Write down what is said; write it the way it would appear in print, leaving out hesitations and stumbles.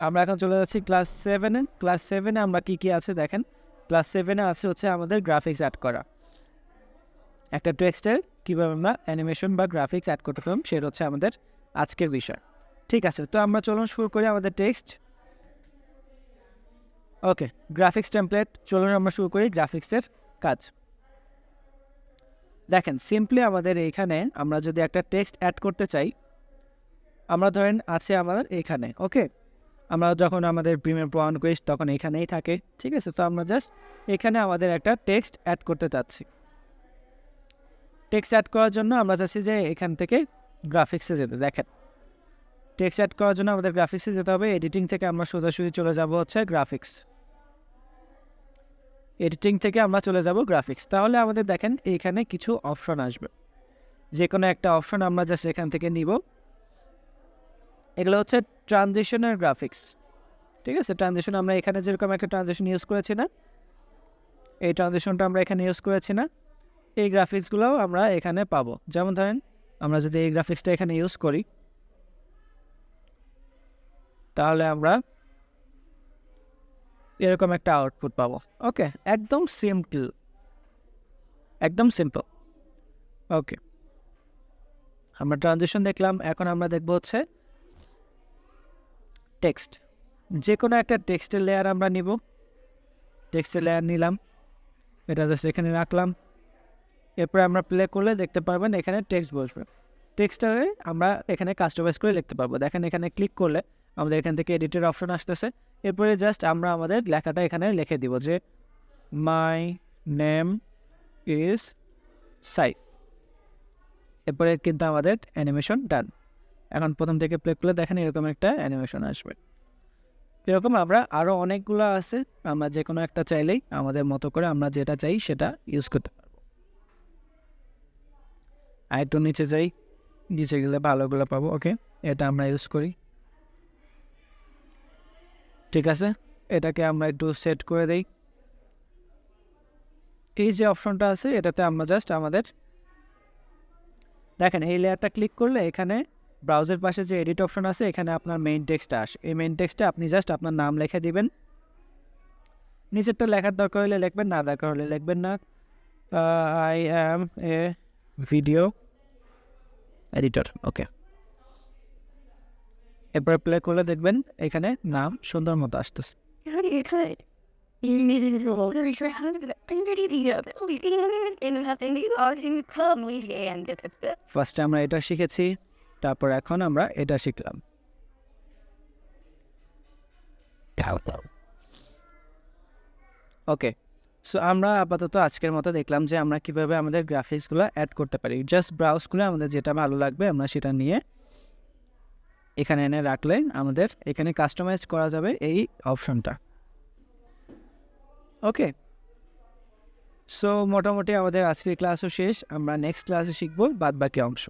আমরা এখন চলে যাচ্ছি ক্লাস 7-এ। ক্লাস 7-এ আমরা কি আছে দেখেন। ক্লাস 7-এ আছে হচ্ছে আমাদের গ্রাফিক্স অ্যাড করা। একটা টেক্সটের কীভাবে আমরা অ্যানিমেশন বা গ্রাফিক্স অ্যাড করতে পারব সেটা হচ্ছে আমাদের আজকের বিষয়। ঠিক আছে, তো আমরা চলুন শুরু করি আমাদের টেক্সট। ওকে, গ্রাফিক্স টেমপ্লেট, চলুন আমরা শুরু করি গ্রাফিক্সের কাজ। দেখেন সিম্পলি আমাদের এইখানে আমরা যদি একটা টেক্সট অ্যাড করতে চাই, আমরা ধরেন আছে আমাদের এইখানে। ওকে, আমরা যখন আমাদের প্রিমিয়ার প্রো অন করি তখন এখানেই থাকে। ঠিক আছে, তো আমরা জাস্ট এখানে আমাদের একটা টেক্সট অ্যাড করতে চাচ্ছি। টেক্সট অ্যাড করার জন্য আমরা চাচ্ছি যে এখান থেকে গ্রাফিক্সে যেতে। দেখেন টেক্সট অ্যাড করার জন্য আমাদের গ্রাফিক্সে যেতে হবে। এডিটিং থেকে আমরা সোজাসুজি চলে যাব হচ্ছে গ্রাফিক্স। এডিটিং থেকে আমরা চলে যাব গ্রাফিক্স। তাহলে আমাদের দেখেন এইখানে কিছু অপশন আসবে, যে কোনো একটা অপশন আমরা জাস্ট এখান থেকে নিব। এগুলো হচ্ছে ট্রানজিশনের গ্রাফিক্স। ঠিক আছে, ট্রানজিশন আমরা এখানে যেরকম একটা ট্রানজিশন ইউজ করেছি না, এই ট্রানজিশনটা আমরা এখানে ইউজ করেছি না, এই গ্রাফিক্সগুলোও আমরা এখানে পাবো। যেমন ধরেন আমরা যদি এই গ্রাফিক্সটা এখানে ইউজ করি, তাহলে আমরা এরকম একটা আউটপুট পাবো। ওকে, একদম সিম্পল, একদম সিম্পল। ওকে, আমরা ট্রানজিশন দেখলাম। এখন আমরা দেখব হচ্ছে টেক্সট। যে কোনো একটা টেক্সটের লেয়ার আমরা নিব। টেক্সটের লেয়ার নিলাম, এটা জাস্ট এখানে রাখলাম। এরপরে আমরা প্লে করলে দেখতে পারবেন এখানে টেক্সট বসবে। টেক্সটটাকে আমরা এখানে কাস্টমাইজ করে লিখতে পারবো। দেখেন এখানে ক্লিক করলে আমাদের এখান থেকে এডিটের অপশন আসতেছে। এরপরে জাস্ট আমরা আমাদের লেখাটা এখানে লিখে দিব যে মাই নেম ইজ সাইফ। এরপরে কিন্তু আমাদের অ্যানিমেশন ডান। এখন প্রথম থেকে প্লে করলে দেখেন এরকম একটা অ্যানিমেশন আসবে। এরকম আমরা আরও অনেকগুলো আছে, আমরা যে কোনো একটা চাইলেই আমাদের মতো করে আমরা যেটা চাই সেটা ইউজ করতে পারবো। আর একটু নিচে যাই, নিচে গেলে ভালোগুলো পাবো। ওকে, এটা আমরা ইউজ করি। ঠিক আছে, এটাকে আমরা একটু সেট করে দেই। এই যে অপশনটা আছে এটাতে আমরা জাস্ট আমাদের দেখেন এই লেয়ারটা ক্লিক করলে এখানে ব্রাউজার পাশে যে এডিট অপশন আছে এখানে আপনার মেইন টেক্সটটা আসে। এই মেইন টেক্সটে আপনি জাস্ট আপনার নাম লিখে দিবেন। নিচেরটা লেখার দরকার হলে লিখবেন, না দরকার হলে লিখবেন না। I am a video editor. Okay, এরপরে প্লে করলে দেখবেন এখানে নাম সুন্দর মতো আসতেছে। ফার্স্টে আমরা এটা শিখেছি, তারপর এখন আমরা এটা শিখলাম। ওকে, সো আমরা আপাতত আজকের মতো দেখলাম যে আমরা কিভাবে আমাদের গ্রাফিক্সগুলো অ্যাড করতে পারি। জাস্ট ব্রাউজ করে আমাদের যেটা ভালো লাগবে আমরা সেটা নিয়ে এখানে এনে রাখলে আমাদের এখানে কাস্টমাইজ করা যাবে এই অপশনটা। ওকে, সো মোটামুটি আমাদের আজকের ক্লাসও শেষ। আমরা নেক্সট ক্লাসে শিখব বাদবাকি অংশ।